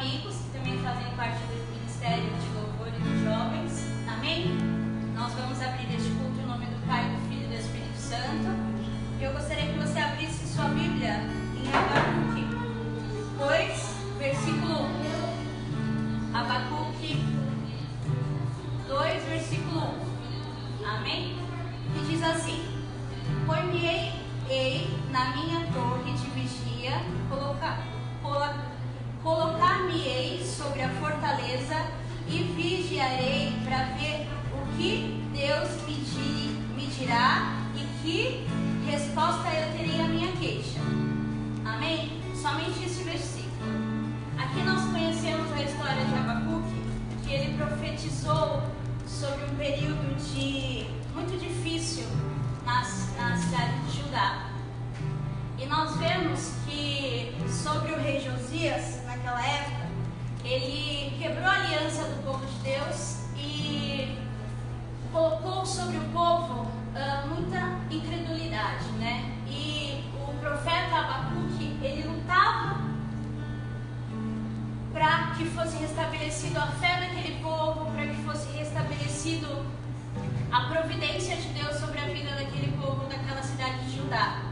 amigos que também fazem parte do Ministério de Louvor e dos Jovens. Amém? Nós vamos abrir este culto em nome do Pai, do Filho e do Espírito Santo. Eu gostaria que você abrisse sua Bíblia em Abacuque 2, versículo 1. Abacuque 2, versículo 1. Amém? Que diz assim: Pôr-me-ei na minha torre de vigia, colocar-me-ei sobre a fortaleza e vigiarei para ver o que Deus me dirá e que resposta eu terei à minha queixa. Amém? Somente este versículo. Aqui nós conhecemos a história de Abacuque, que ele profetizou sobre um período muito difícil na cidade de Judá. E nós vemos que sobre o rei Josias, naquela época, ele quebrou a aliança do povo de Deus e colocou sobre o povo muita incredulidade, né? E o profeta Abacuque, ele lutava para que fosse restabelecido a fé daquele povo, para que fosse restabelecido a providência de Deus sobre a vida daquele povo, daquela cidade de Judá.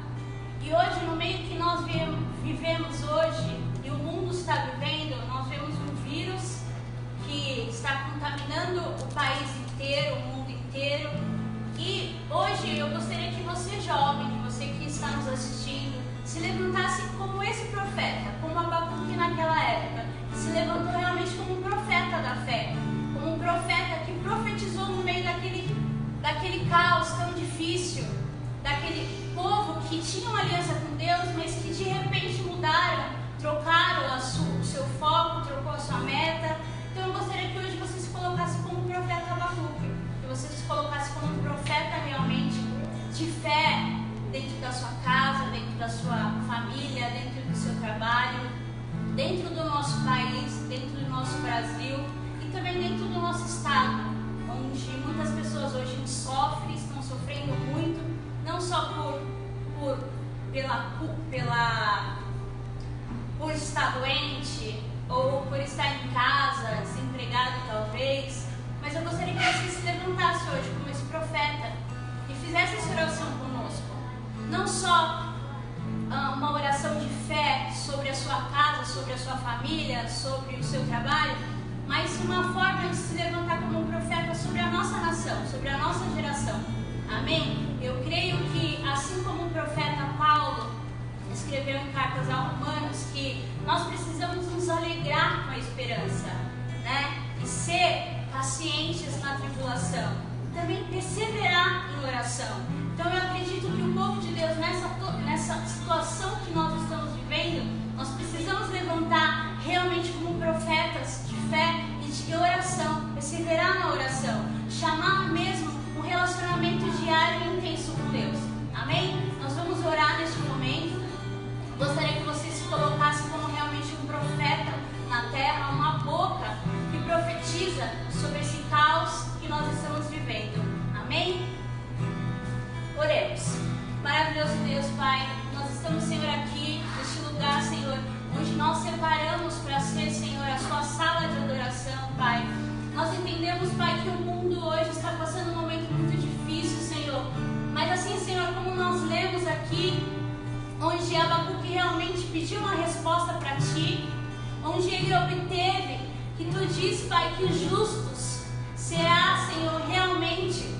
E hoje, no meio que nós vivemos hoje, e o mundo está vivendo, nós vemos um vírus que está contaminando o país inteiro, o mundo inteiro. E hoje eu gostaria que você, jovem, que você que está nos assistindo, se levantasse como esse profeta, como Abacuque naquela época, se levantou realmente como um profeta da fé, como um profeta que profetizou no meio daquele caos tão difícil, daquele povo que tinha uma aliança com Deus, mas que de repente mudaram, trocaram o seu foco, trocou a sua meta. Então eu gostaria que hoje você se colocasse como um profeta Abacuque, que você se colocasse como um profeta realmente de fé, dentro da sua casa, dentro da sua família, dentro do seu trabalho, dentro do nosso país, dentro do nosso Brasil e também dentro do nosso estado, onde muitas pessoas hoje sofrem, estão sofrendo muito, não só por estar doente ou por estar em casa, desempregado talvez, mas eu gostaria que você se levantasse hoje como esse profeta e fizesse essa oração conosco. Não só uma oração de fé sobre a sua casa, sobre a sua família, sobre o seu trabalho, mas uma forma de se levantar como um profeta sobre a nossa nação, sobre a nossa geração. Amém? Eu creio que, assim como o profeta Paulo escreveu em cartas aos Romanos, que nós precisamos nos alegrar com a esperança, né? E ser pacientes na tribulação. E também perseverar em oração. Então eu acredito que o povo de Deus, nessa situação que nós estamos vivendo, nós precisamos levantar realmente como profetas de fé e de oração, perseverar na oração, chamar mesmo um relacionamento diário e intenso com Deus. Amém? Nós vamos orar neste momento. Gostaria que você se colocasse como realmente um profeta na terra, uma boca que profetiza sobre esse caos que nós estamos vivendo. Amém? Oremos. Maravilhoso Deus, Pai, nós estamos, Senhor, aqui neste lugar, Senhor, onde nós separamos para ser, Senhor, a sua sala de adoração, Pai. Nós entendemos, Pai, que o mundo hoje está passando um momento muito difícil, Senhor. Mas assim, Senhor, como nós lemos aqui, onde Abacuque realmente pediu uma resposta para Ti, onde ele obteve, que Tu diz, Pai, que os justos será, Senhor, realmente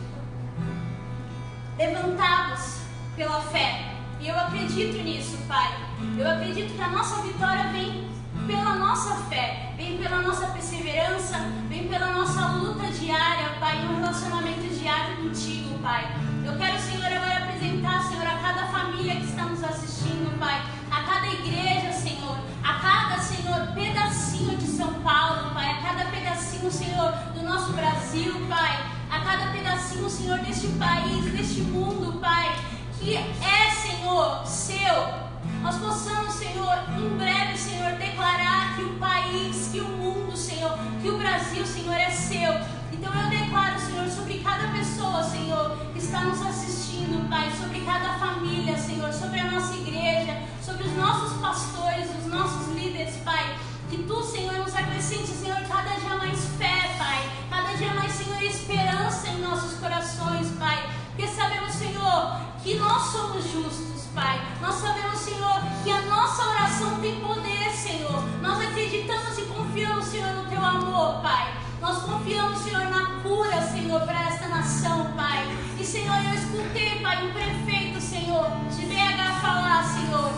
levantados pela fé. E eu acredito nisso, Pai. Eu acredito que a nossa vitória vem pela nossa fé, vem pela nossa perseverança, vem pela nossa luta diária, Pai, um relacionamento diário contigo, Pai. Eu quero, Senhor, agora apresentar, Senhor, a cada família que está nos assistindo, Pai, a cada igreja, Senhor, a cada, Senhor, pedacinho de São Paulo, Pai, a cada pedacinho, Senhor, do nosso Brasil, Pai, a cada pedacinho, Senhor, deste país, deste mundo, Pai, que é, Senhor, seu. Nós possamos, Senhor, em breve, Senhor, declarar que o país, que o mundo, Senhor, que o Brasil, Senhor, é seu. Então eu declaro, Senhor, sobre cada pessoa, Senhor, que está nos assistindo, Pai, sobre cada família, Senhor, sobre a nossa igreja, sobre os nossos pastores, os nossos líderes, Pai, que Tu, Senhor, somos justos, Pai. Nós sabemos, Senhor, que a nossa oração tem poder, Senhor. Nós acreditamos e confiamos, Senhor, no Teu amor, Pai. Nós confiamos, Senhor, na cura, Senhor, para esta nação, Pai. E, Senhor, eu escutei, Pai, um prefeito, Senhor, de BH falar, Senhor,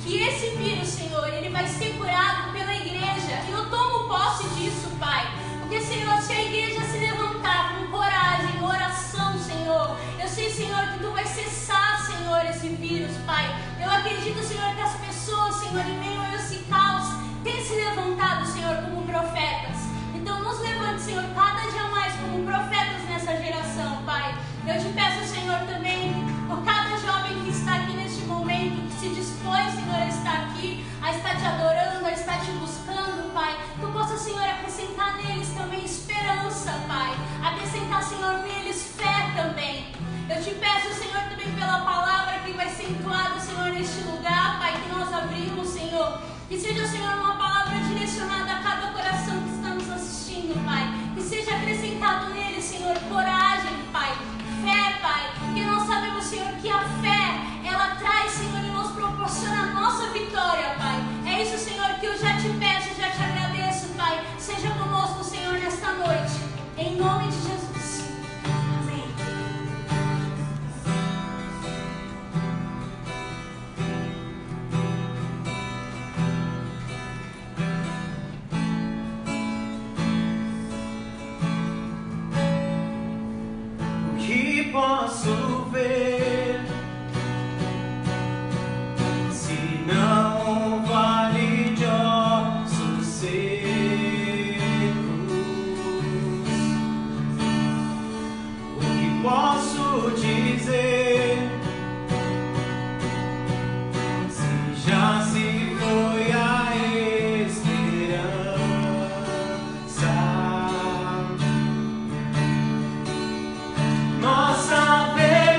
que esse vírus, Senhor, ele vai ser curado pela igreja. E eu tomo posse disso, Pai. Porque, Senhor, se a igreja se levantar com coragem, oração, Senhor, eu sei, Senhor, que Tu vai cessar, Senhor, esse vírus, Pai. Eu acredito, Senhor, que as pessoas, Senhor, em meio a esse caos, têm se levantado, Senhor, como profetas. Então, nos levante, Senhor, cada dia mais como profetas nessa geração, Pai. Eu te peço, Senhor, também, por cada jovem que está aqui neste momento, que se dispõe, Senhor, a estar aqui, a estar Te adorando, a estar Te buscando, Pai. Tu possa, Senhor, acrescentar neles também esperança, Pai. Acrescentar, Senhor, neles fé também. Eu te peço, Senhor, também pela palavra que vai ser entoada, Senhor, neste lugar, Pai, que nós abrimos, Senhor. Que seja, Senhor, uma palavra direcionada a cada coração que está nos assistindo, Pai. Que seja acrescentado neles, Senhor, coragem, Pai. Fé, Pai. Porque nós sabemos, Senhor, que a fé, ela traz, Senhor, e nos proporciona a nossa vitória, Pai. É isso, Senhor, que eu já te peço, já te agradeço, Pai. Seja conosco, Senhor, nesta noite. Em nome de Jesus. Amém. O que posso ver se não um vale de ossos secos? O que posso dizer se já se foi a esperança? Nós sabemos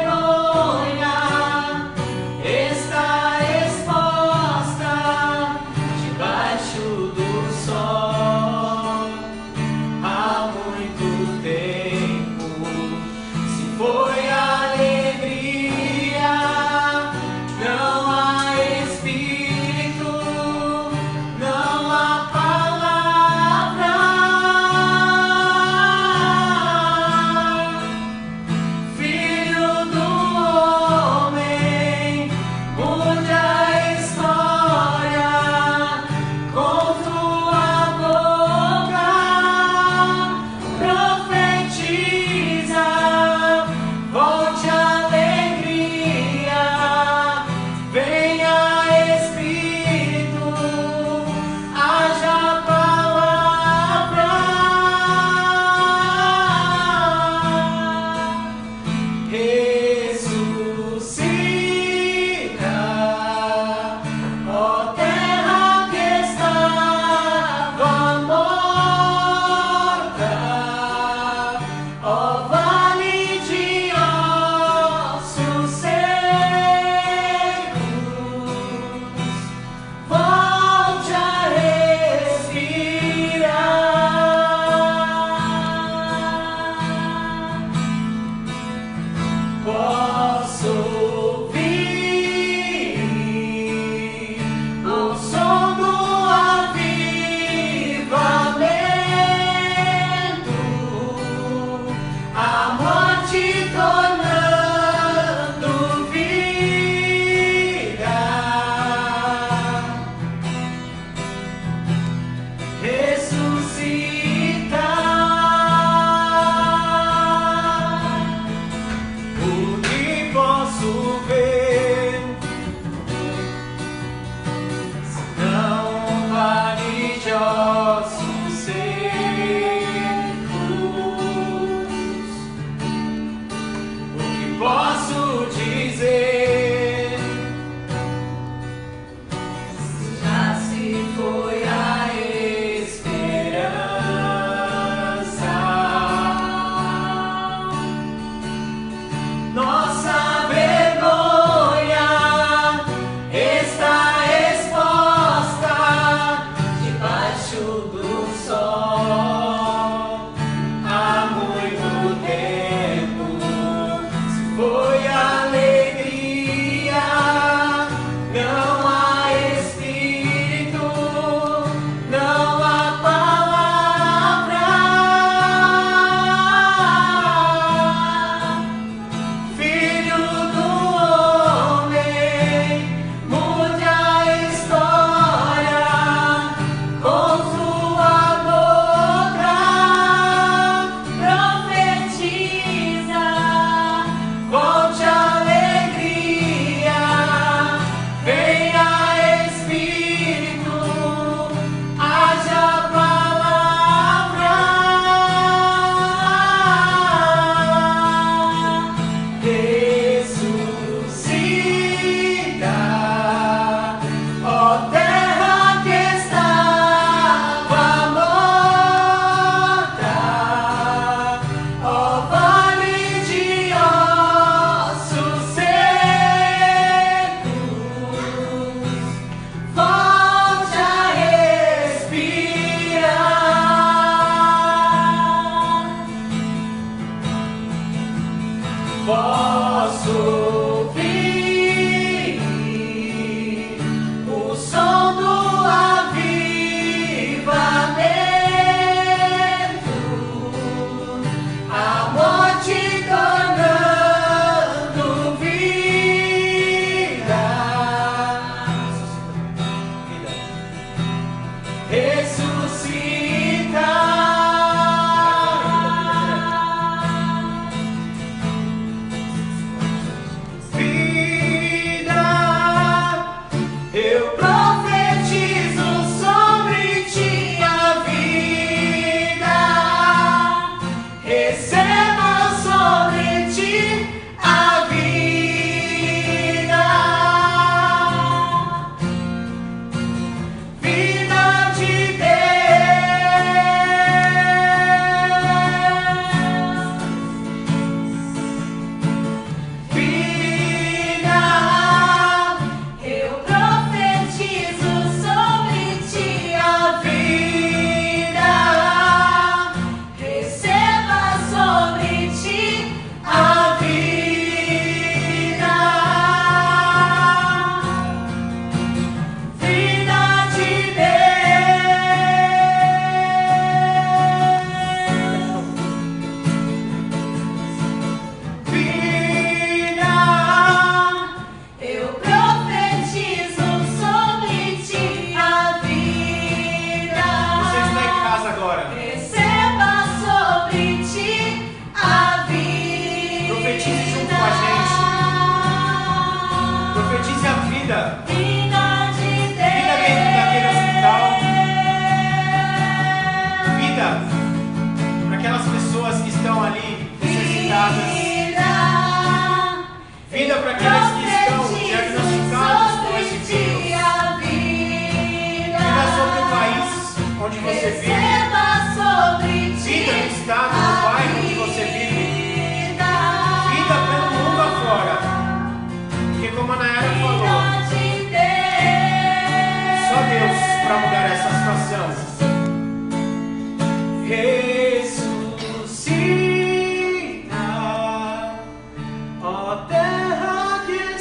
vida. Vida de Deus. Vida dentro daquele hospital. Vida para aquelas pessoas que estão ali necessitadas. Vida para aqueles que estão diagnosticados com esse vírus. Vida sobre o país onde você vive. Vida no estado, no bairro onde você vive. Vida pelo mundo afora. Porque como a Nayara falou, só Deus para mudar essa situação. Ressuscita, ó terra que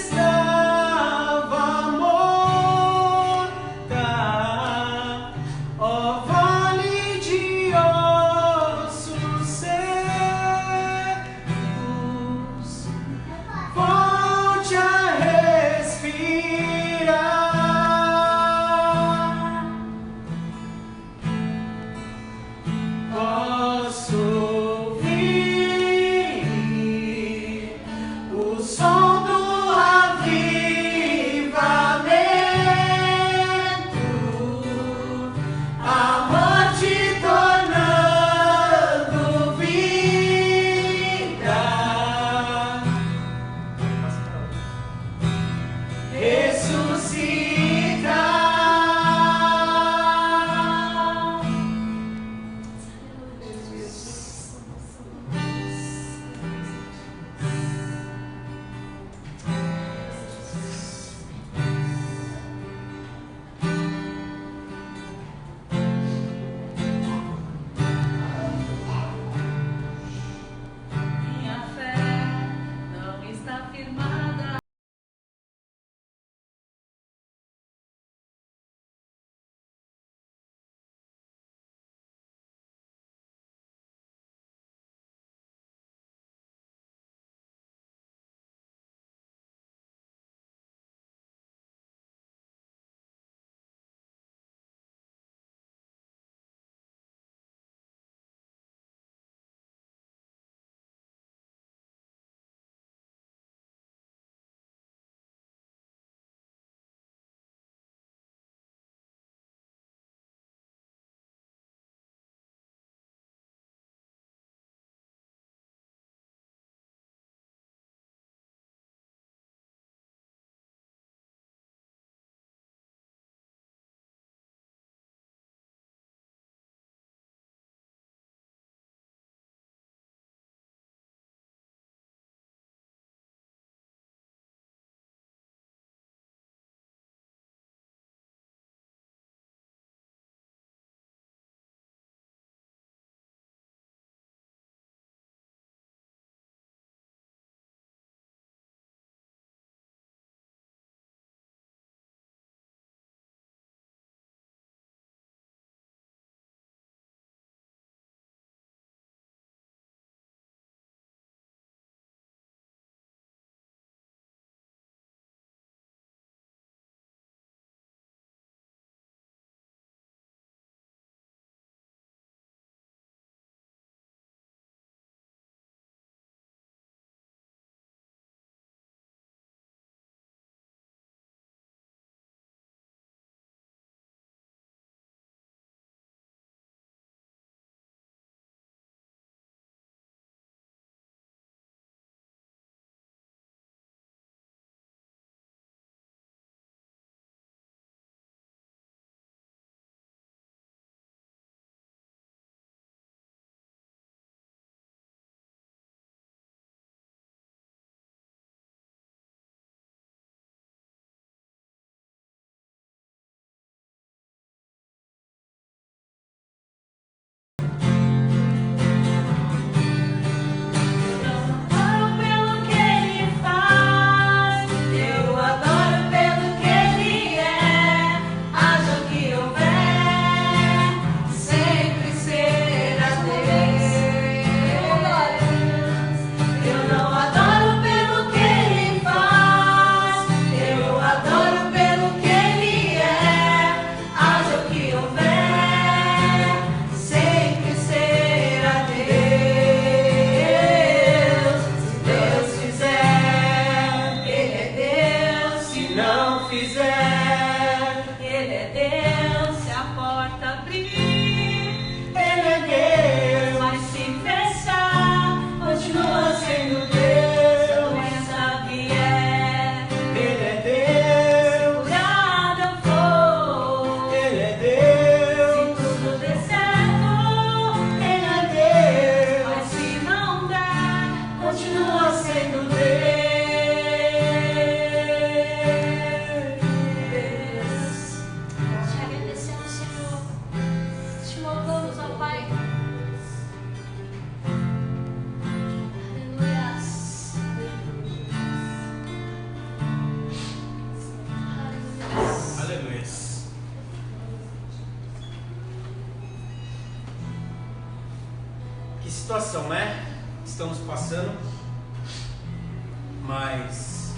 fizer. Ele é Deus, se a porta abrir, Ele é Deus. mas se fechar, continua sendo Deus. Se a doença vier, Ele é Deus. curado eu vou. Ele é Se Deus. tudo der certo, Ele é Deus. mas se não der, continua sendo Deus. Te agradecemos, Senhor. Te louvamos, ó Pai. Aleluias. Aleluias. Aleluia. Que situação, né? Estamos passando. Mas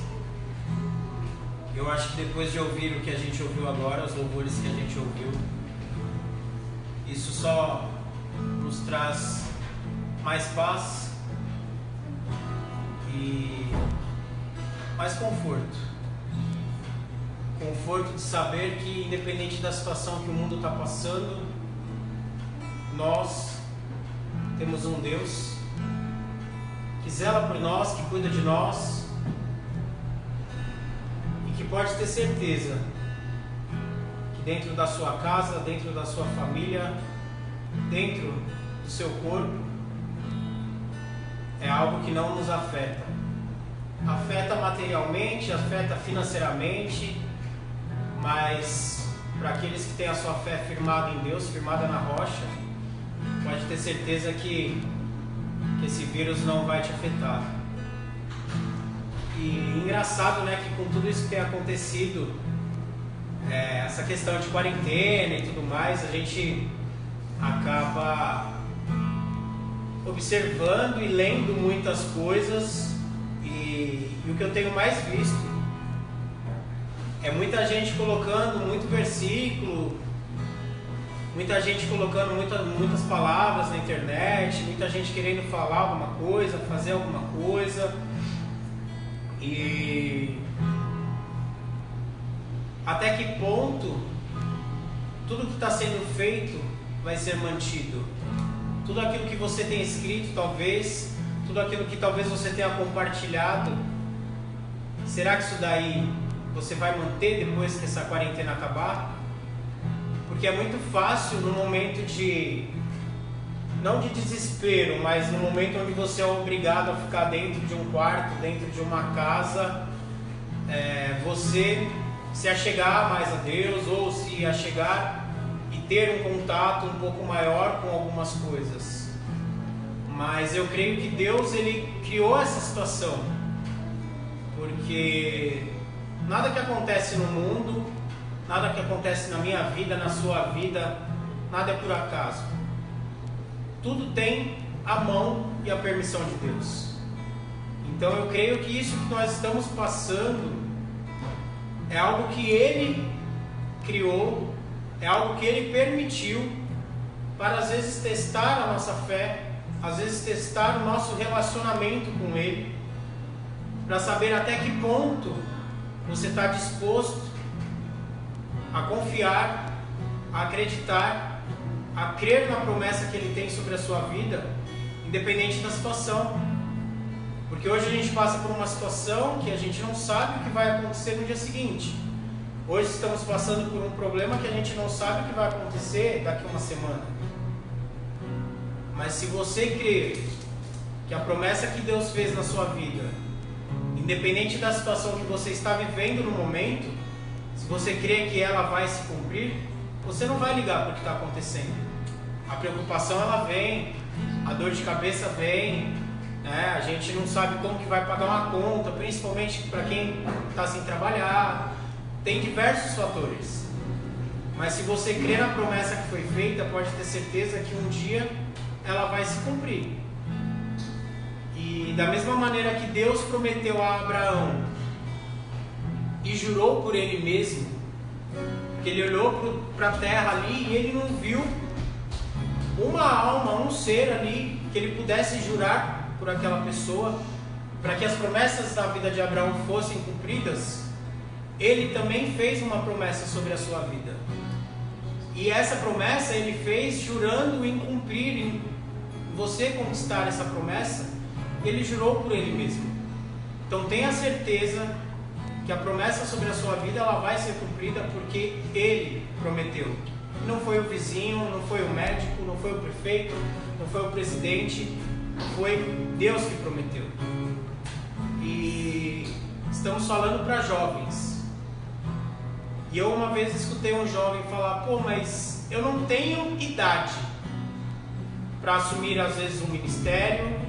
eu acho que depois de ouvir o que a gente ouviu agora, os louvores que a gente ouviu, isso só nos traz mais paz e mais conforto. Conforto de saber que, independente da situação que o mundo está passando, nós temos um Deus que zela por nós, que cuida de nós e que pode ter certeza que dentro da sua casa, dentro da sua família, dentro do seu corpo, é algo que não nos afeta. Afeta materialmente, afeta financeiramente, mas para aqueles que têm a sua fé firmada em Deus, firmada na rocha, pode ter certeza que esse vírus não vai te afetar. E engraçado, né, que com tudo isso que tem acontecido, essa questão de quarentena e tudo mais, a gente acaba observando e lendo muitas coisas, e o que eu tenho mais visto é muita gente colocando muito versículo, muita gente colocando muitas palavras na internet, muita gente querendo falar alguma coisa, fazer alguma coisa, e até que ponto tudo que está sendo feito vai ser mantido? Tudo aquilo que você tem escrito, talvez, tudo aquilo que talvez você tenha compartilhado, será que isso daí você vai manter depois que essa quarentena acabar? Porque é muito fácil no momento de, não de desespero, mas no momento onde você é obrigado a ficar dentro de um quarto, dentro de uma casa, você se achegar mais a Deus, ou se achegar e ter um contato um pouco maior com algumas coisas. Mas eu creio que Deus, Ele criou essa situação, porque nada que acontece no mundo, nada que acontece na minha vida, na sua vida, nada é por acaso. Tudo tem a mão e a permissão de Deus. Então eu creio que isso que nós estamos passando é algo que Ele criou, é algo que Ele permitiu para às vezes testar a nossa fé, às vezes testar o nosso relacionamento com Ele, para saber até que ponto você está disposto a confiar, a acreditar, a crer na promessa que Ele tem sobre a sua vida, independente da situação. Porque hoje a gente passa por uma situação que a gente não sabe o que vai acontecer no dia seguinte. Hoje estamos passando por um problema que a gente não sabe o que vai acontecer daqui a uma semana. Mas se você crer que a promessa que Deus fez na sua vida, independente da situação que você está vivendo no momento, se você crê que ela vai se cumprir, você não vai ligar para o que está acontecendo. A preocupação ela vem, a dor de cabeça vem, né? A gente não sabe como que vai pagar uma conta, principalmente para quem está sem trabalhar. Tem diversos fatores. Mas se você crê na promessa que foi feita, pode ter certeza que um dia ela vai se cumprir. E da mesma maneira que Deus prometeu a Abraão e jurou por ele mesmo, que ele olhou para a terra ali e ele não viu uma alma, um ser ali que ele pudesse jurar por aquela pessoa, para que as promessas da vida de Abraão fossem cumpridas, Ele também fez uma promessa sobre a sua vida. E essa promessa ele fez jurando em cumprir, em você conquistar essa promessa. Ele jurou por ele mesmo. Então tenha certeza que a promessa sobre a sua vida ela vai ser cumprida porque ele prometeu. Não foi o vizinho, não foi o médico, não foi o prefeito, não foi o presidente, foi Deus que prometeu. E estamos falando para jovens. E eu uma vez escutei um jovem falar: pô, mas eu não tenho idade para assumir às vezes um ministério,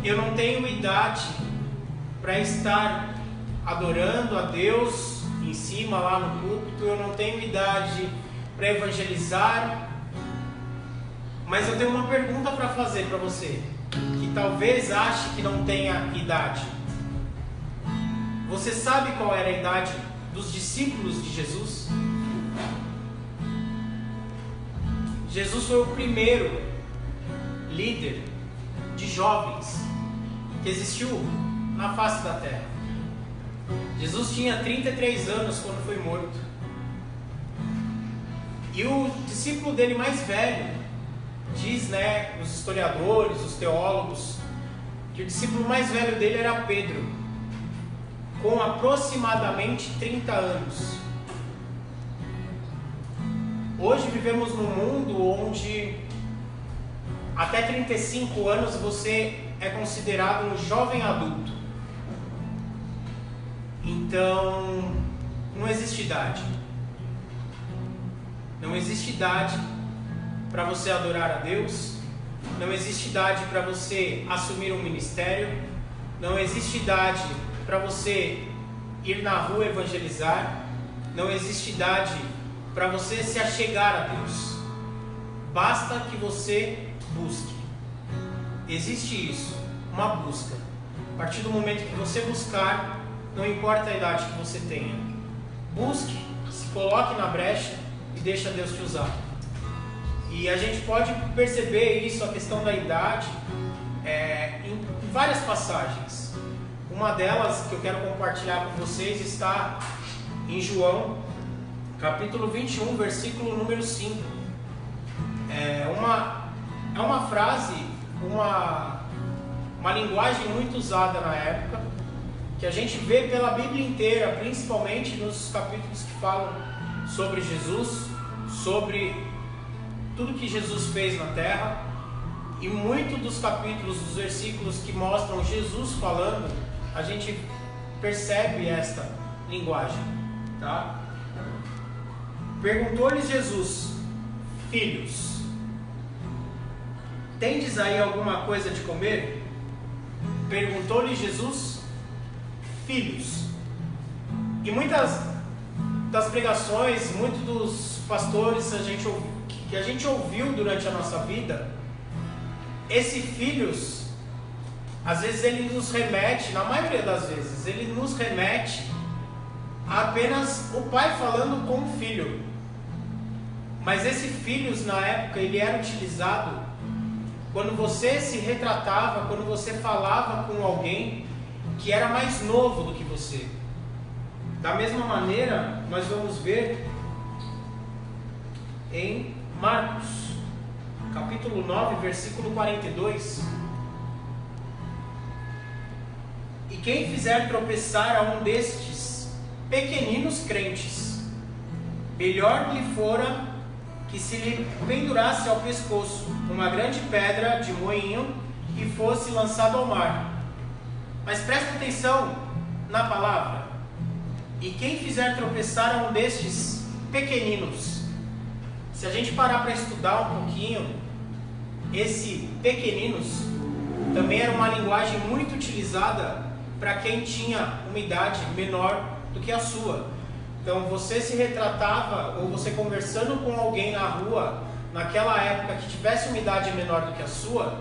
eu não tenho idade para estar adorando a Deus em cima lá no púlpito, eu não tenho idade para evangelizar. Mas eu tenho uma pergunta para fazer para você, que talvez ache que não tenha idade. Você sabe qual era a idade dos discípulos de Jesus? Jesus foi o primeiro líder de jovens que existiu na face da terra. Jesus tinha 33 anos quando foi morto. E o discípulo dele mais velho, diz, os historiadores, os teólogos, que o discípulo mais velho dele era Pedro, com aproximadamente 30 anos. Hoje vivemos num mundo onde até 35 anos você é considerado um jovem adulto. Então, não existe idade. Não existe idade para você adorar a Deus. Não existe idade para você assumir um ministério. Não existe idade para você ir na rua evangelizar. Não existe idade para você se achegar a Deus. Basta que você busque. Existe isso, uma busca. A partir do momento que você buscar, não importa a idade que você tenha, busque, se coloque na brecha e deixa Deus te usar. E a gente pode perceber isso, a questão da idade, em várias passagens. Uma delas que eu quero compartilhar com vocês está em João, capítulo 21, versículo número 5. É uma frase, uma linguagem muito usada na época, que a gente vê pela Bíblia inteira, principalmente nos capítulos que falam sobre Jesus, sobre tudo que Jesus fez na terra, e muito dos capítulos, dos versículos que mostram Jesus falando, a gente percebe esta linguagem, tá? Perguntou-lhes Jesus: filhos, tendes aí alguma coisa de comer? Perguntou-lhe Jesus: filhos. E muitas das pregações, muitos dos pastores que a gente ouviu durante a nossa vida, esse filhos, às vezes ele nos remete, na maioria das vezes, ele nos remete a apenas o pai falando com o filho. Mas esse filhos, na época, ele era utilizado quando você se retratava, quando você falava com alguém que era mais novo do que você. Da mesma maneira, nós vamos ver em Marcos, capítulo 9, versículo 42. E quem fizer tropeçar a um destes pequeninos crentes, melhor lhe fora que se lhe pendurasse ao pescoço uma grande pedra de moinho e fosse lançado ao mar. Mas presta atenção na palavra. E quem fizer tropeçar a um destes pequeninos. Se a gente parar para estudar um pouquinho, esse pequeninos também era uma linguagem muito utilizada para quem tinha uma idade menor do que a sua. Então você se retratava, ou você conversando com alguém na rua, naquela época que tivesse uma idade menor do que a sua,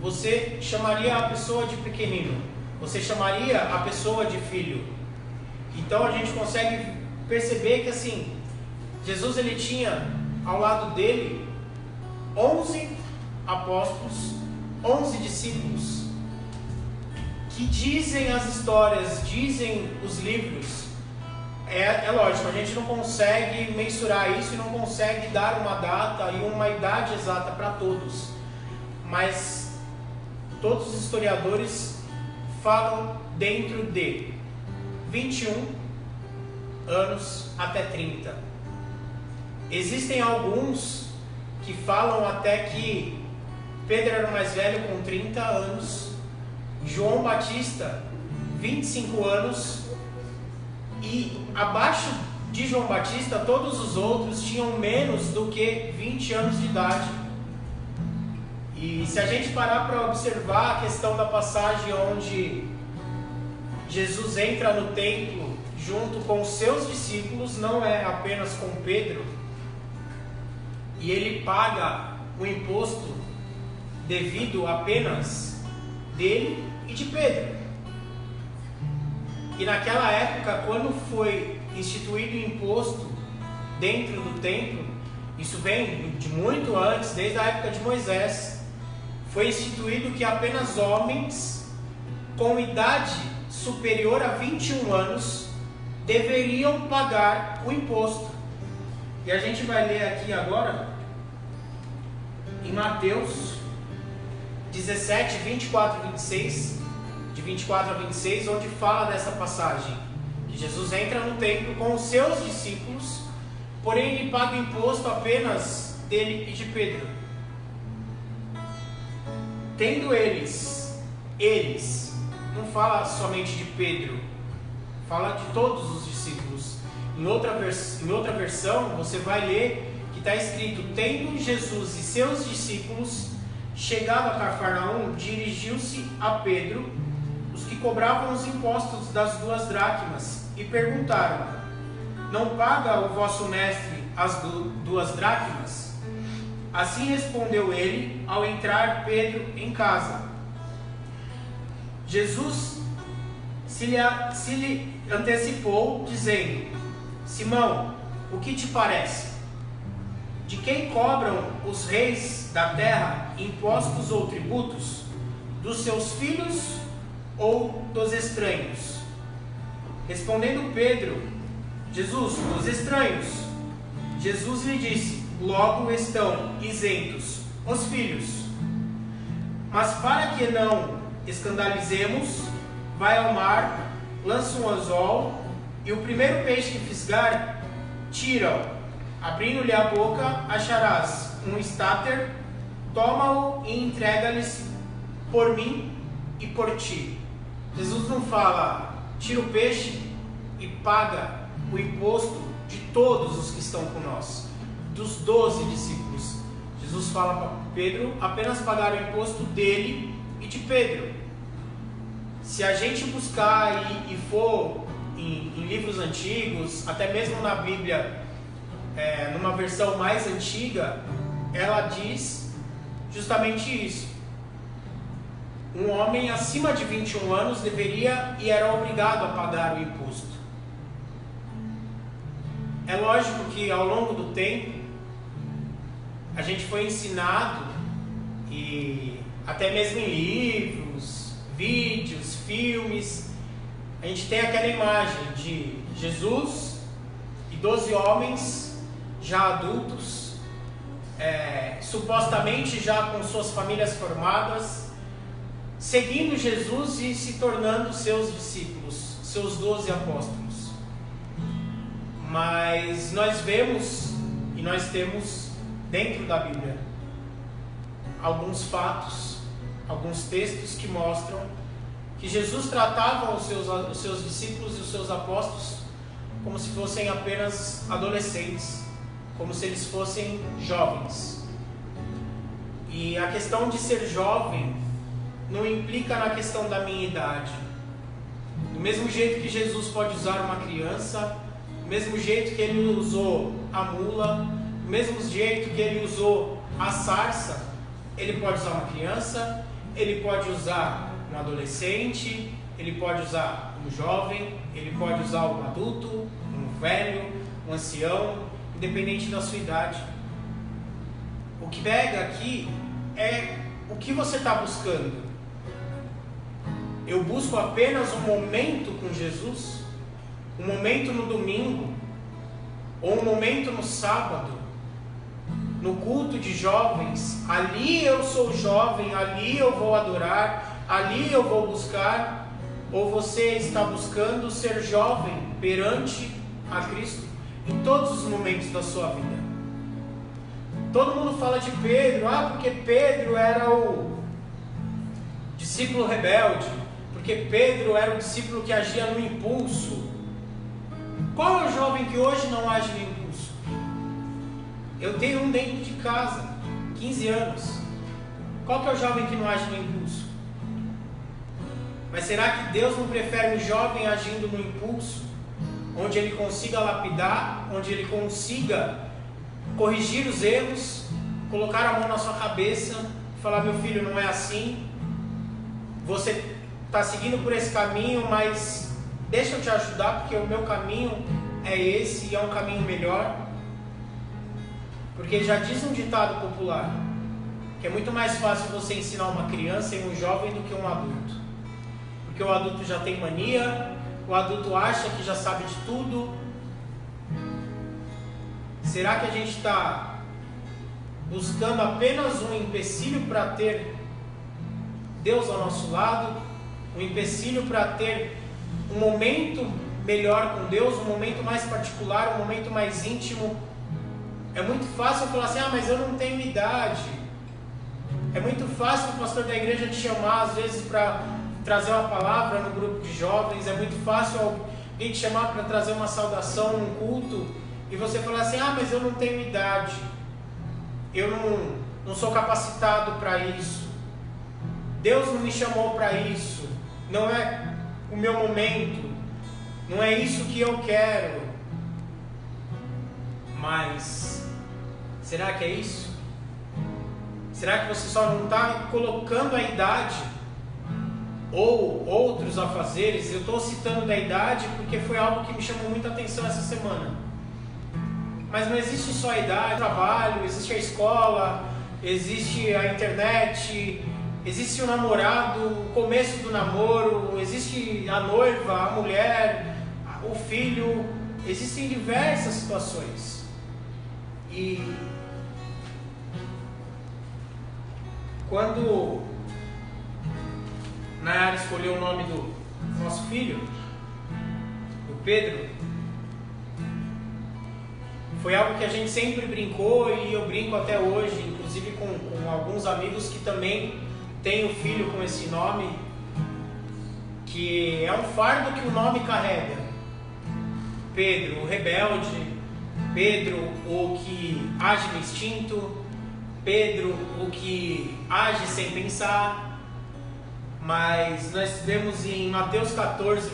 você chamaria a pessoa de pequenino, você chamaria a pessoa de filho. Então a gente consegue perceber que assim, Jesus ele tinha ao lado dele 11 apóstolos, 11 discípulos, que dizem as histórias, dizem os livros, É lógico, a gente não consegue mensurar isso e não consegue dar uma data e uma idade exata para todos. Mas todos os historiadores falam dentro de 21 anos até 30. Existem alguns que falam até que Pedro era o mais velho com 30 anos, João Batista 25 anos, e abaixo de João Batista todos os outros tinham menos do que 20 anos de idade. E se a gente parar para observar a questão da passagem onde Jesus entra no templo junto com os seus discípulos, não é apenas com Pedro, e ele paga o imposto devido apenas dele e de Pedro. E naquela época, quando foi instituído o imposto dentro do templo, isso vem de muito antes, desde a época de Moisés, foi instituído que apenas homens com idade superior a 21 anos deveriam pagar o imposto. E a gente vai ler aqui agora em Mateus 17, 24 e 26, de 24 a 26, onde fala dessa passagem, que Jesus entra no templo com os seus discípulos, porém ele paga o imposto apenas dele e de Pedro. Tendo eles, não fala somente de Pedro, fala de todos os discípulos. Em outra versão, você vai ler que está escrito: tendo Jesus e seus discípulos chegado a Cafarnaum, dirigiu-se a Pedro, os que cobravam os impostos das 2 dracmas, e perguntaram: não paga o vosso mestre as 2 dracmas? Assim respondeu ele, ao entrar Pedro em casa. Jesus se lhe antecipou, dizendo: Simão, o que te parece? De quem cobram os reis da terra impostos ou tributos? Dos seus filhos ou dos estranhos? Respondendo Pedro, Jesus, dos estranhos. Jesus lhe disse: logo estão isentos os filhos. Mas para que não escandalizemos, vai ao mar, lança um anzol, e o primeiro peixe que fisgar, tira-o. Abrindo-lhe a boca, acharás um estáter, toma-o e entrega-lhes por mim e por ti. Jesus não fala, tira o peixe e paga o imposto de todos os que estão com nós, dos 12 discípulos. Jesus fala para Pedro apenas pagar o imposto dele e de Pedro. Se a gente buscar e for em livros antigos, até mesmo na Bíblia, numa versão mais antiga, ela diz justamente isso. Um homem acima de 21 anos deveria e era obrigado a pagar o imposto. É lógico que ao longo do tempo a gente foi ensinado, e até mesmo em livros, vídeos, filmes, a gente tem aquela imagem de Jesus e 12 homens já adultos, supostamente já com suas famílias formadas, seguindo Jesus e se tornando seus discípulos, seus 12 apóstolos. Mas nós vemos e nós temos dentro da Bíblia alguns fatos, alguns textos que mostram que Jesus tratava os seus discípulos e os seus apóstolos como se fossem apenas adolescentes, como se eles fossem jovens. E a questão de ser jovem não implica na questão da minha idade. Do mesmo jeito que Jesus pode usar uma criança, do mesmo jeito que ele usou a mula, do mesmo jeito que ele usou a sarça, ele pode usar uma criança, ele pode usar um adolescente, ele pode usar um jovem, ele pode usar um adulto, um velho, um ancião, independente da sua idade. O que pega aqui é o que você está buscando. Eu busco apenas um momento com Jesus, um momento no domingo, ou um momento no sábado, no culto de jovens, ali eu sou jovem, ali eu vou adorar, ali eu vou buscar, ou você está buscando ser jovem perante a Cristo em todos os momentos da sua vida? Todo mundo fala de Pedro, porque Pedro era o discípulo rebelde, porque Pedro era o discípulo que agia no impulso. Qual é o jovem que hoje não age no impulso? Eu tenho um dentro de casa, 15 anos. Qual que é o jovem que não age no impulso? Mas será que Deus não prefere o jovem agindo no impulso, onde ele consiga lapidar, onde ele consiga corrigir os erros, colocar a mão na sua cabeça e falar: meu filho, não é assim, você está seguindo por esse caminho, mas deixa eu te ajudar, porque o meu caminho é esse e é um caminho melhor? Porque já diz um ditado popular que é muito mais fácil você ensinar uma criança e um jovem do que um adulto, porque o adulto já tem mania, o adulto acha que já sabe de tudo. Será que a gente está buscando apenas um empecilho para ter Deus ao nosso lado, um empecilho para ter um momento melhor com Deus, um momento mais particular, um momento mais íntimo? É muito fácil falar assim: mas eu não tenho idade. É muito fácil o pastor da igreja te chamar às vezes para trazer uma palavra no grupo de jovens. É muito fácil alguém te chamar para trazer uma saudação num culto e você falar assim: mas eu não tenho idade, eu não sou capacitado para isso, Deus não me chamou para isso, não é o meu momento, não é isso que eu quero. Mas será que é isso? Será que você só não está colocando a idade ou outros afazeres? Eu estou citando da idade porque foi algo que me chamou muita atenção essa semana. Mas não existe só a idade, o trabalho, existe a escola, existe a internet, existe o namorado, o começo do namoro, existe a noiva, a mulher, o filho, existem diversas situações. E quando Nayara escolheu o nome do nosso filho, do Pedro, foi algo que a gente sempre brincou e eu brinco até hoje, inclusive com alguns amigos que também têm o filho com esse nome, que é um fardo que o nome carrega. Pedro, o rebelde, Pedro, o que age no instinto, Pedro, o que age sem pensar. Mas nós vemos em Mateus 14,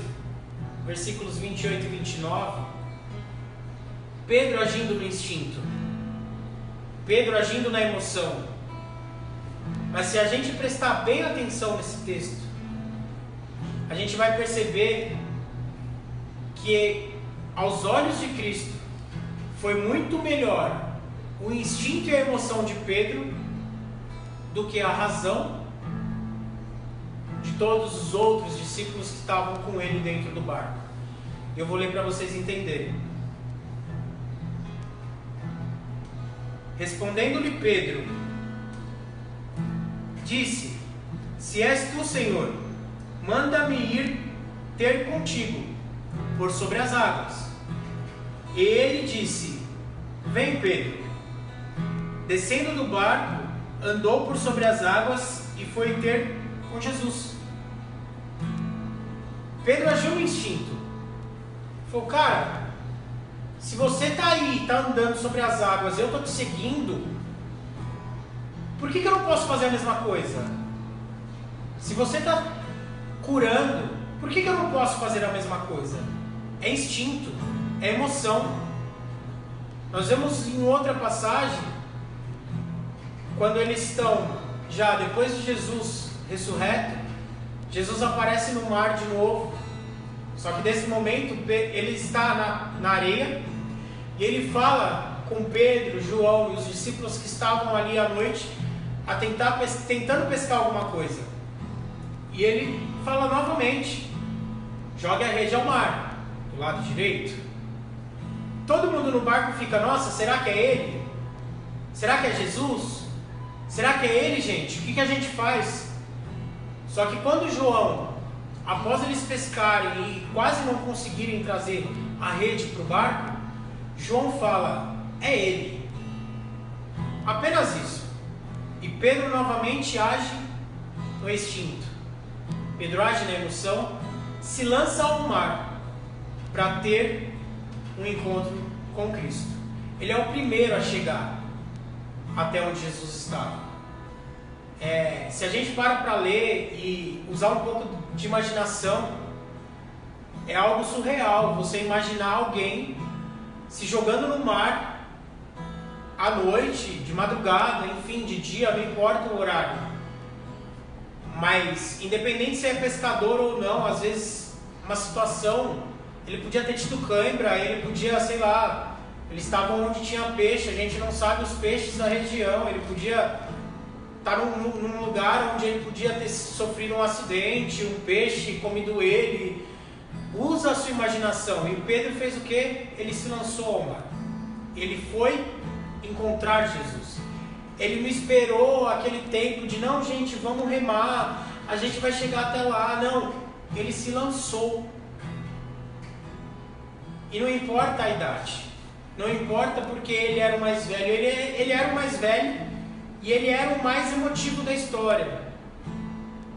versículos 28 e 29, Pedro agindo no instinto, Pedro agindo na emoção. Mas se a gente prestar bem atenção nesse texto, a gente vai perceber que aos olhos de Cristo foi muito melhor o instinto e a emoção de Pedro do que a razão de todos os outros discípulos que estavam com ele dentro do barco. Eu vou ler para vocês entenderem. Respondendo-lhe Pedro, disse: se és tu, Senhor, manda-me ir ter contigo por sobre as águas. E ele disse: vem, Pedro. Descendo do barco, andou por sobre as águas e foi ter com Jesus. Pedro agiu no instinto. Falou: cara, se você está aí, está andando sobre as águas, eu estou te seguindo, por que eu não posso fazer a mesma coisa? Se você está curando, por que eu não posso fazer a mesma coisa? É instinto, é emoção. Nós vemos em outra passagem, quando eles estão já depois de Jesus ressurreto, Jesus aparece no mar de novo. Só que nesse momento ele está na areia e ele fala com Pedro, João e os discípulos que estavam ali à noite tentando pescar alguma coisa. E ele fala novamente: jogue a rede ao mar. do lado direito, todo mundo no barco fica, nossa, será que é ele? Será que é Jesus? Será que é ele, gente? O que a gente faz? Só que quando João, após eles pescarem e quase não conseguirem trazer a rede para o barco, João fala, é ele. Apenas isso. E Pedro novamente age no instinto. Pedro age na emoção, se lança ao mar para ter um encontro com Cristo. Ele é o primeiro a chegar até onde Jesus estava. Se a gente para ler e usar um pouco de imaginação, é algo surreal você imaginar alguém se jogando no mar à noite, de madrugada, enfim, de dia, não importa o horário. Mas, independente se é pescador ou não, às vezes uma situação, ele podia ter tido cãibra, ele podia, sei lá, eles estavam onde tinha peixe, a gente não sabe os peixes da região, ele podia estar num lugar onde ele podia ter sofrido um acidente, um peixe comido ele. Usa a sua imaginação. E Pedro fez o quê? Ele se lançou ao mar. Ele foi encontrar Jesus. Ele não esperou aquele tempo de, não, gente, vamos remar, a gente vai chegar até lá. Não, ele se lançou. E não importa a idade, não importa porque ele era o mais velho, ele era o mais velho e ele era o mais emotivo da história.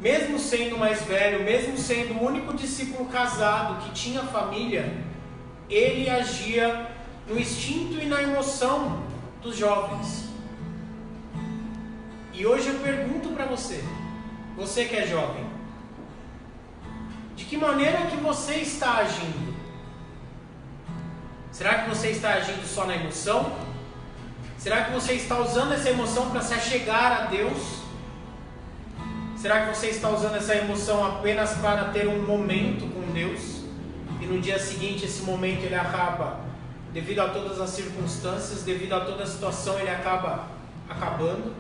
Mesmo sendo mais velho, mesmo sendo o único discípulo casado que tinha família, ele agia no instinto e na emoção dos jovens. E hoje eu pergunto para você, você que é jovem, de que maneira que você está agindo? Será que você está agindo só na emoção? Será que você está usando essa emoção para se achegar a Deus? Será que você está usando essa emoção apenas para ter um momento com Deus e no dia seguinte esse momento ele acaba, devido a todas as circunstâncias, devido a toda a situação, ele acaba acabando?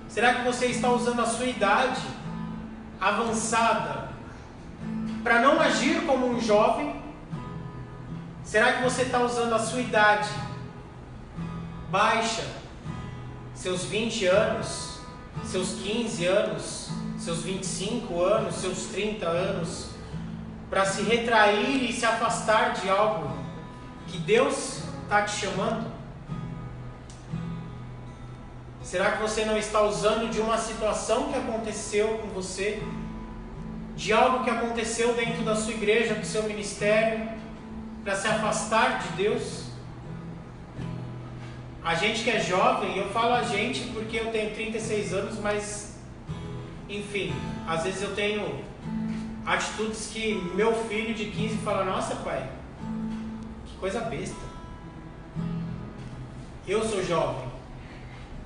Será que você está usando a sua idade avançada para não agir como um jovem? Será que você está usando a sua idade baixa, seus 20 anos, seus 15 anos, seus 25 anos, seus 30 anos, para se retrair e se afastar de algo que Deus está te chamando? Será que você não está usando de uma situação que aconteceu com você, de algo que aconteceu dentro da sua igreja, do seu ministério, para se afastar de Deus? A gente que é jovem, eu falo a gente porque eu tenho 36 anos, mas enfim, às vezes eu tenho atitudes que meu filho de 15 fala, nossa pai, que coisa besta. Eu sou jovem,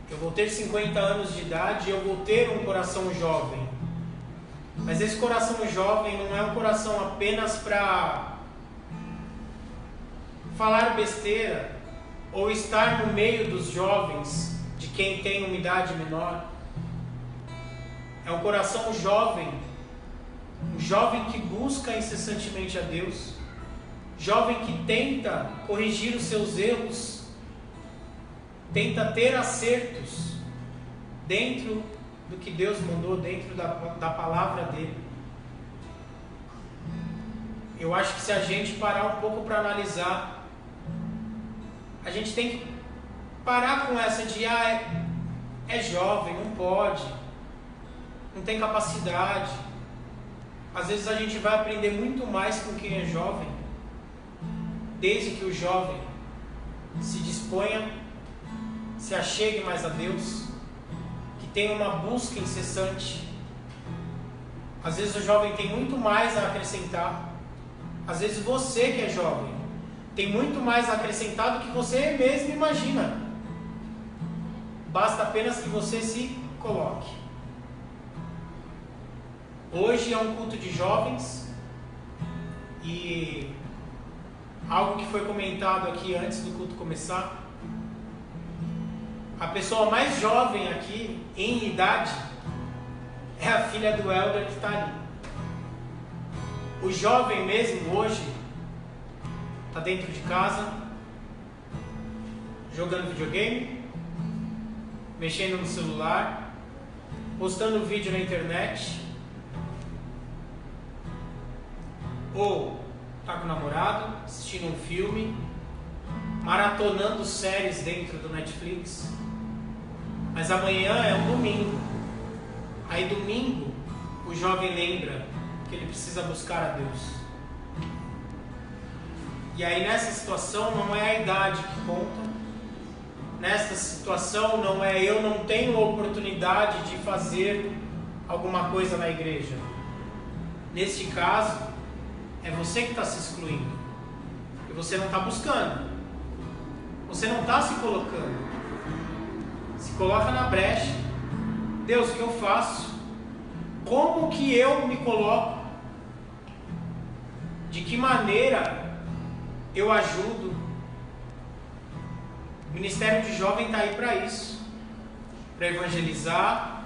eu vou ter 50 anos de idade e eu vou ter um coração jovem. Mas esse coração jovem não é um coração apenas para falar besteira ou estar no meio dos jovens, de quem tem uma idade menor. É um coração jovem, um jovem que busca incessantemente a Deus, jovem que tenta corrigir os seus erros, tenta ter acertos dentro do que Deus mandou, dentro da palavra dele. Eu acho que se a gente parar um pouco para analisar, a gente tem que parar com essa de é jovem, não pode, não tem capacidade. Às vezes a gente vai aprender muito mais com quem é jovem, desde que o jovem se disponha, se achegue mais a Deus, que tenha uma busca incessante. Às vezes o jovem tem muito mais a acrescentar. Às vezes você que é jovem tem muito mais a acrescentar do que você mesmo imagina. Basta apenas que você se coloque. Hoje é um culto de jovens e algo que foi comentado aqui antes do culto começar, a pessoa mais jovem aqui em idade é a filha do Helder que está ali. O jovem mesmo hoje Está dentro de casa, jogando videogame, mexendo no celular, postando vídeo na internet, ou está com o namorado, assistindo um filme, maratonando séries dentro do Netflix. Mas amanhã é um domingo. Aí domingo o jovem lembra que ele precisa buscar a Deus. E aí nessa situação não é a idade que conta. Nessa situação não é eu não tenho oportunidade de fazer alguma coisa na igreja. Neste caso, é você que está se excluindo. E você não está buscando. Você não está se colocando. Se coloca na brecha. Deus, o que eu faço? Como que eu me coloco? De que maneira eu ajudo? O Ministério de Jovem está aí para isso. Para evangelizar,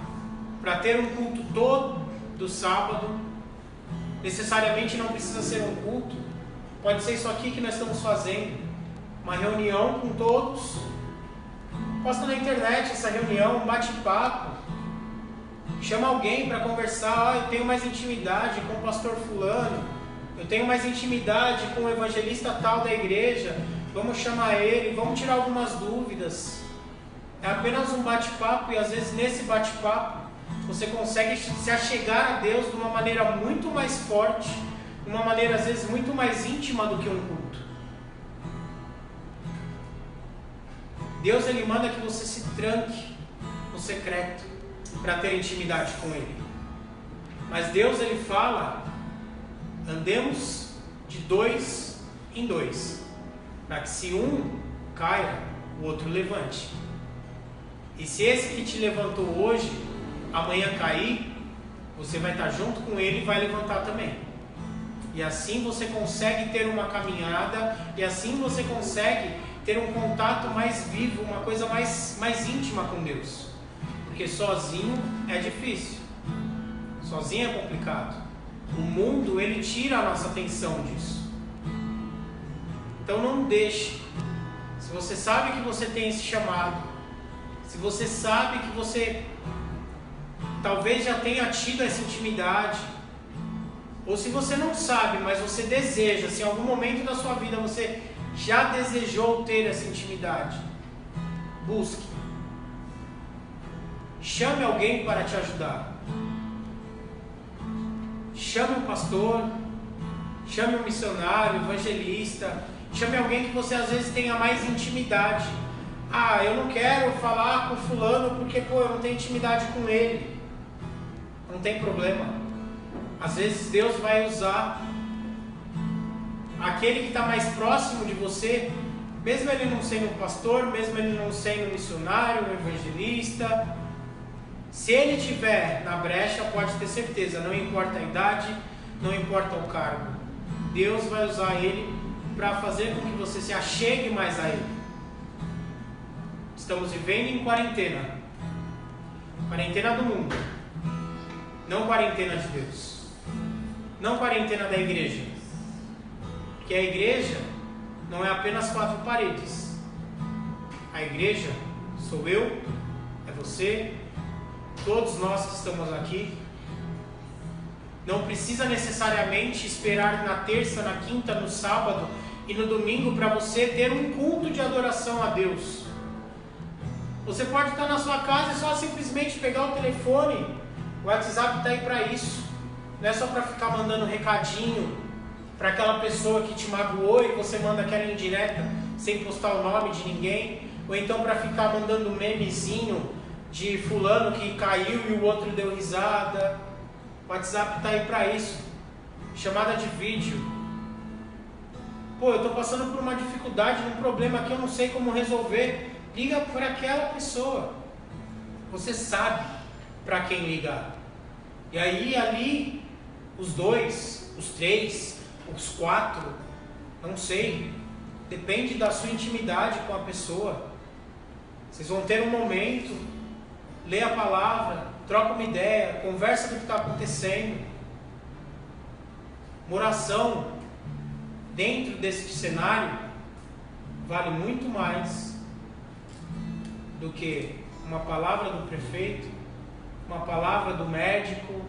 para ter um culto todo sábado. Necessariamente não precisa ser um culto. Pode ser isso aqui que nós estamos fazendo. Uma reunião com todos. Posta na internet essa reunião, um bate-papo. Chama alguém para conversar. Eu tenho mais intimidade com o pastor fulano. Eu tenho mais intimidade com o evangelista tal da igreja. Vamos chamar ele, vamos tirar algumas dúvidas. É apenas um bate-papo e às vezes nesse bate-papo você consegue se achegar a Deus de uma maneira muito mais forte, de uma maneira às vezes muito mais íntima do que um culto. Deus ele manda que você se tranque no secreto para ter intimidade com Ele. Mas Deus ele fala, andemos de 2 em 2, para que se um caia, o outro levante. E se esse que te levantou hoje, amanhã cair, você vai estar junto com ele e vai levantar também. E assim você consegue ter uma caminhada, e assim você consegue ter um contato mais vivo, uma coisa mais íntima com Deus. Porque sozinho é difícil, sozinho é complicado. O mundo ele tira a nossa atenção disso. Então não deixe. Se você sabe que você tem esse chamado, se você sabe que você talvez já tenha tido essa intimidade, ou se você não sabe, mas você deseja, se em algum momento da sua vida você já desejou ter essa intimidade, busque. Chame alguém para te ajudar. Chame um pastor, chame um missionário, evangelista, chame alguém que você às vezes tenha mais intimidade. Ah, eu não quero falar com fulano porque eu não tenho intimidade com ele. Não tem problema. Às vezes Deus vai usar aquele que está mais próximo de você, mesmo ele não sendo um pastor, mesmo ele não sendo um missionário, um evangelista. Se ele estiver na brecha, pode ter certeza, não importa a idade, não importa o cargo, Deus vai usar ele para fazer com que você se achegue mais a ele. Estamos vivendo em quarentena. Quarentena do mundo. Não quarentena de Deus. Não quarentena da igreja. Porque a igreja não é apenas 4 paredes. A igreja sou eu, é você, todos nós que estamos aqui. Não precisa necessariamente esperar na terça, na quinta, no sábado e no domingo para você ter um culto de adoração a Deus. Você pode estar na sua casa e só simplesmente pegar o telefone. O WhatsApp está aí para isso. Não é só para ficar mandando recadinho para aquela pessoa que te magoou e você manda aquela indireta sem postar o nome de ninguém. Ou então para ficar mandando memezinho de fulano que caiu e o outro deu risada. O WhatsApp está aí para isso. Chamada de vídeo. Pô, eu estou passando por uma dificuldade, um problema que eu não sei como resolver. Liga para aquela pessoa. Você sabe para quem ligar. E aí ali, os 2, os 3, os 4, não sei. Depende da sua intimidade com a pessoa. Vocês vão ter um momento, lê a palavra, troca uma ideia, conversa do que está acontecendo. Uma oração. dentro desse cenário vale muito mais do que uma palavra do prefeito, uma palavra do médico,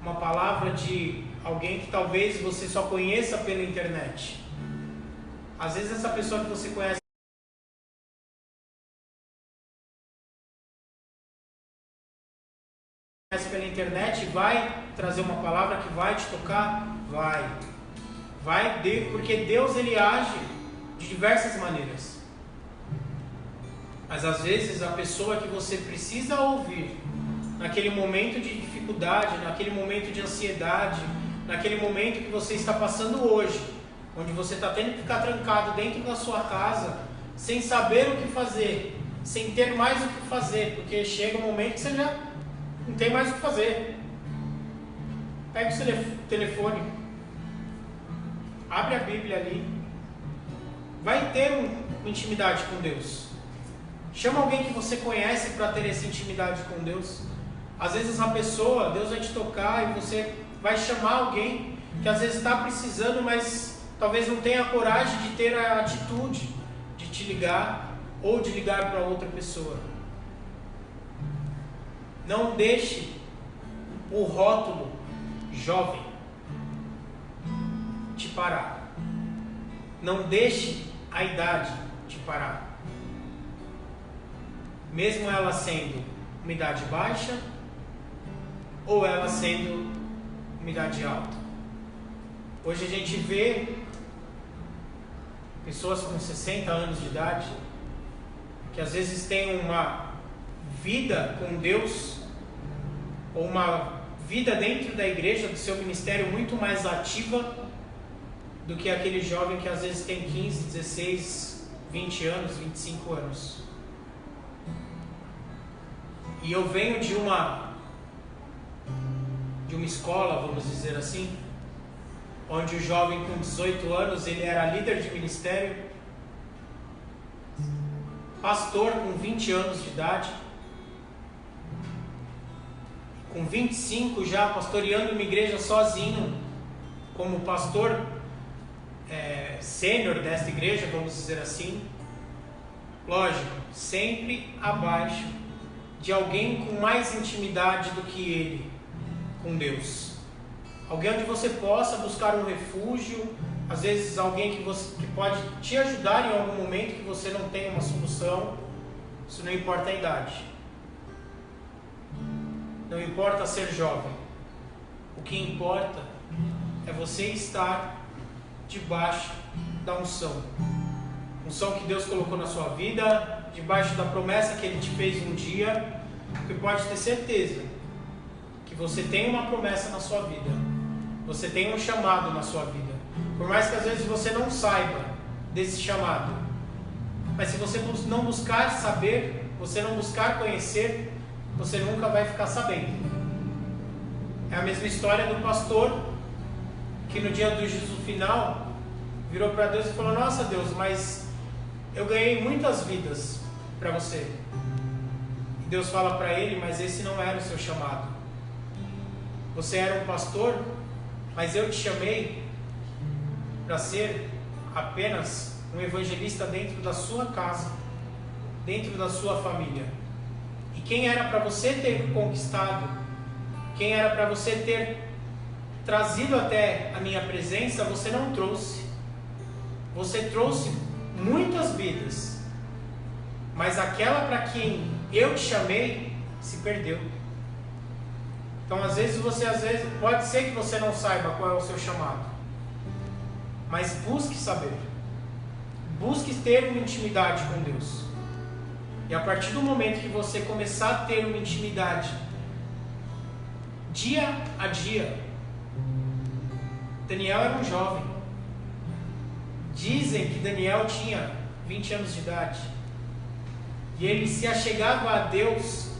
uma palavra de alguém que talvez você só conheça pela internet. Às vezes essa pessoa que você conhece pela internet vai trazer uma palavra que vai te tocar? Vai, porque Deus ele age de diversas maneiras. Mas às vezes a pessoa que você precisa ouvir naquele momento de dificuldade, naquele momento de ansiedade, naquele momento que você está passando hoje, onde você está tendo que ficar trancado dentro da sua casa, sem saber o que fazer, sem ter mais o que fazer, porque chega um momento que você já não tem mais o que fazer. Pega o seu telefone, abre a Bíblia ali, vai ter uma intimidade com Deus. Chama alguém que você conhece para ter essa intimidade com Deus. Às vezes essa pessoa, Deus vai te tocar e você vai chamar alguém que às vezes está precisando, mas talvez não tenha a coragem de ter a atitude de te ligar ou de ligar para outra pessoa. Não deixe o rótulo jovem te parar. Não deixe a idade te parar. Mesmo ela sendo uma idade baixa ou ela sendo uma idade alta. Hoje a gente vê pessoas com 60 anos de idade que às vezes têm uma vida com Deus ou uma vida dentro da igreja, do seu ministério muito mais ativa do que aquele jovem que às vezes tem 15, 16, 20 anos, 25 anos. E eu venho de uma escola, vamos dizer assim, onde o jovem com 18 anos, ele era líder de ministério, pastor com 20 anos de idade, com 25 já pastoreando uma igreja sozinho, como pastor sênior desta igreja, vamos dizer assim. Lógico, sempre abaixo de alguém com mais intimidade do que ele com Deus. Alguém onde você possa buscar um refúgio, às vezes alguém que pode te ajudar em algum momento que você não tem uma solução. Isso não importa a idade. Não importa ser jovem. O que importa é você estar debaixo da unção. Unção que Deus colocou na sua vida, debaixo da promessa que Ele te fez um dia, porque pode ter certeza que você tem uma promessa na sua vida. Você tem um chamado na sua vida. Por mais que às vezes você não saiba desse chamado. Mas se você não buscar saber, você não buscar conhecer, você nunca vai ficar sabendo. É a mesma história do pastor que no dia do juízo final virou para Deus e falou: nossa Deus, mas eu ganhei muitas vidas para você. E Deus fala para ele: mas esse não era o seu chamado. Você era um pastor, mas eu te chamei para ser apenas um evangelista dentro da sua casa, dentro da sua família. E quem era para você ter conquistado, quem era para você ter trazido até a minha presença, você não trouxe. Você trouxe muitas vidas, mas aquela para quem eu te chamei se perdeu. Então às vezes pode ser que você não saiba qual é o seu chamado, mas busque saber, busque ter uma intimidade com Deus. E a partir do momento que você começar a ter uma intimidade dia a dia, Daniel era um jovem. Dizem que Daniel tinha 20 anos de idade. E ele se achegava a Deus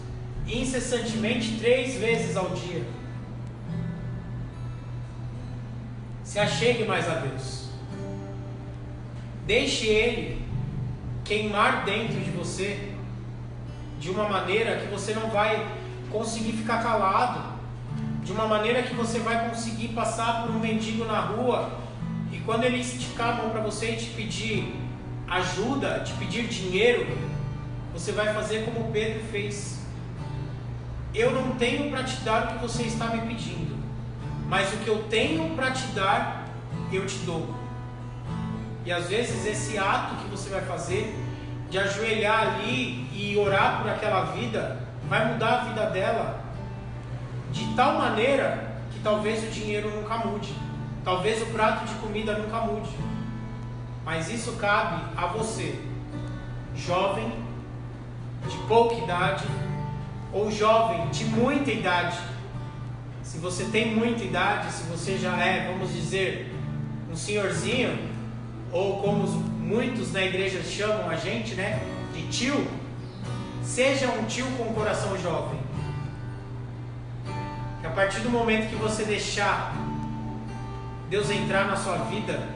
incessantemente 3 vezes ao dia. Se achegue mais a Deus. Deixe Ele queimar dentro de você de uma maneira que você não vai conseguir ficar calado, de uma maneira que você vai conseguir passar por um mendigo na rua e quando ele esticar a mão para você e te pedir ajuda, te pedir dinheiro, você vai fazer como Pedro fez. Eu não tenho para te dar o que você está me pedindo, mas o que eu tenho para te dar, eu te dou. E às vezes esse ato que você vai fazer, de ajoelhar ali e orar por aquela vida, vai mudar a vida dela de tal maneira que talvez o dinheiro nunca mude, talvez o prato de comida nunca mude, mas isso cabe a você, jovem de pouca idade ou jovem de muita idade. Se você tem muita idade, se você já é, vamos dizer, um senhorzinho, ou como muitos na igreja chamam a gente, né, de tio, seja um tio com coração jovem. Que a partir do momento que você deixar Deus entrar na sua vida,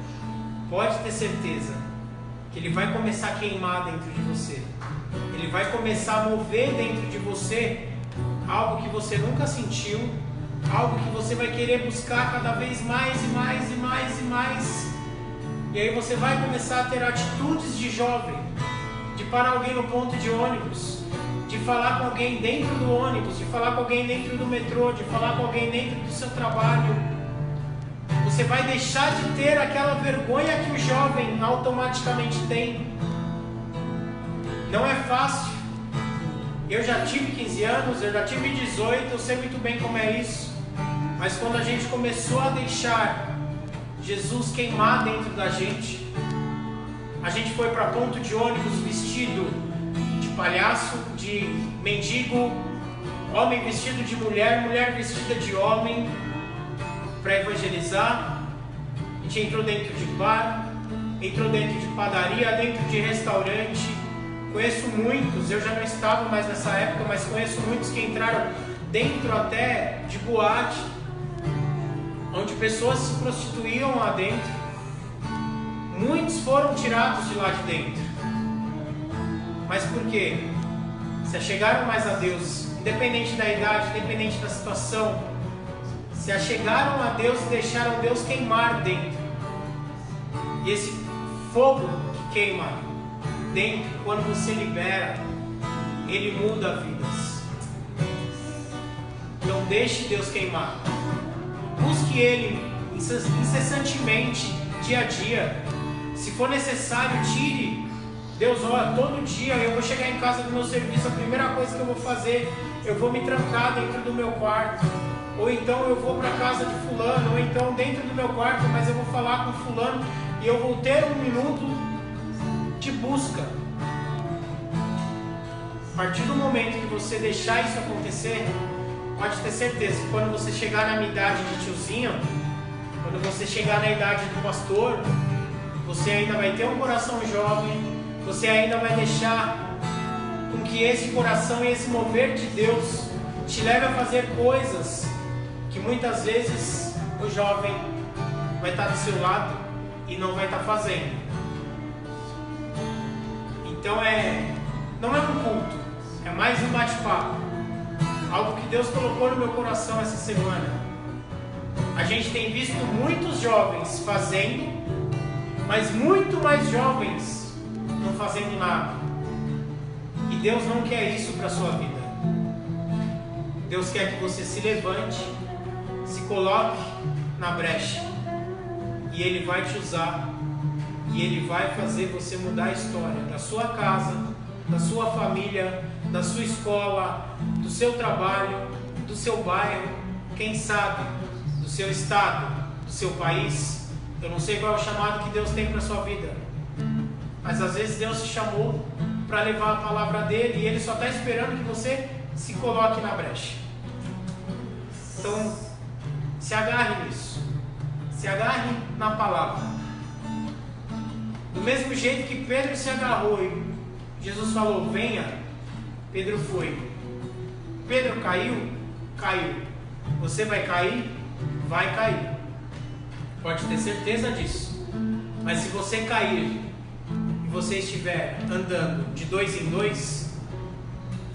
pode ter certeza que Ele vai começar a queimar dentro de você. Ele vai começar a mover dentro de você algo que você nunca sentiu, algo que você vai querer buscar cada vez mais e mais e mais e mais. E aí você vai começar a ter atitudes de jovem, de parar alguém no ponto de ônibus, de falar com alguém dentro do ônibus, de falar com alguém dentro do metrô, de falar com alguém dentro do seu trabalho. Você vai deixar de ter aquela vergonha que o jovem automaticamente tem. Não é fácil. Eu já tive 15 anos, eu já tive 18, eu sei muito bem como é isso. Mas quando a gente começou a deixar Jesus queimar dentro da gente, a gente foi para ponto de ônibus vestido de palhaço, de mendigo, homem vestido de mulher, mulher vestida de homem, para evangelizar. A gente entrou dentro de bar, entrou dentro de padaria, dentro de restaurante. Conheço muitos, eu já não estava mais nessa época, mas conheço muitos que entraram dentro até de boate, onde pessoas se prostituíam lá dentro. Muitos foram tirados de lá de dentro. Mas por quê? Se achegaram mais a Deus, independente da idade, independente da situação, se achegaram a Deus e deixaram Deus queimar dentro. E esse fogo que queima dentro, quando você libera, ele muda vidas. Não deixe Deus queimar. Busque Ele incessantemente, dia a dia. Se for necessário, tire. Deus, olha, todo dia eu vou chegar em casa do meu serviço, a primeira coisa que eu vou fazer, eu vou me trancar dentro do meu quarto. Ou então eu vou para a casa de fulano, ou então dentro do meu quarto, mas eu vou falar com fulano e eu vou ter um minuto de busca. A partir do momento que você deixar isso acontecer, pode ter certeza que quando você chegar na minha idade de tiozinho, quando você chegar na idade do pastor, você ainda vai ter um coração jovem, você ainda vai deixar com que esse coração e esse mover de Deus te leve a fazer coisas que muitas vezes o jovem vai estar do seu lado e não vai estar fazendo. Então não é um culto, é mais um bate-papo. Algo que Deus colocou no meu coração essa semana. A gente tem visto muitos jovens fazendo, mas muito mais jovens não fazendo nada. E Deus não quer isso para a sua vida. Deus quer que você se levante, se coloque na brecha, e Ele vai te usar, e Ele vai fazer você mudar a história da sua casa, da sua família, da sua escola, do seu trabalho, do seu bairro, quem sabe, do seu estado, do seu país. Eu não sei qual é o chamado que Deus tem para a sua vida, mas às vezes Deus te chamou para levar a palavra dEle e Ele só está esperando que você se coloque na brecha. Então, se agarre nisso, se agarre na palavra. Do mesmo jeito que Pedro se agarrou e Jesus falou, venha, Pedro foi. Pedro caiu? Caiu. Você vai cair? Vai cair. Pode ter certeza disso. Mas se você cair e você estiver andando de 2 em 2,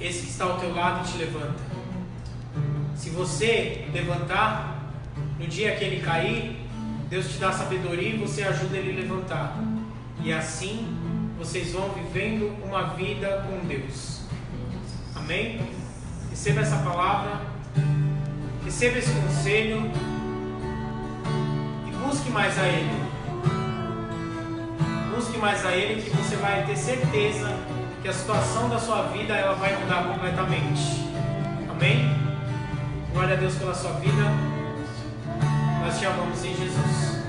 esse que está ao teu lado te levanta. Se você levantar, no dia que ele cair, Deus te dá sabedoria e você ajuda ele a levantar. E assim vocês vão vivendo uma vida com Deus. Amém? Receba essa palavra, receba esse conselho e busque mais a Ele. Busque mais a Ele, que você vai ter certeza que a situação da sua vida ela vai mudar completamente. Amém? Glória a Deus pela sua vida. Nós te amamos em Jesus.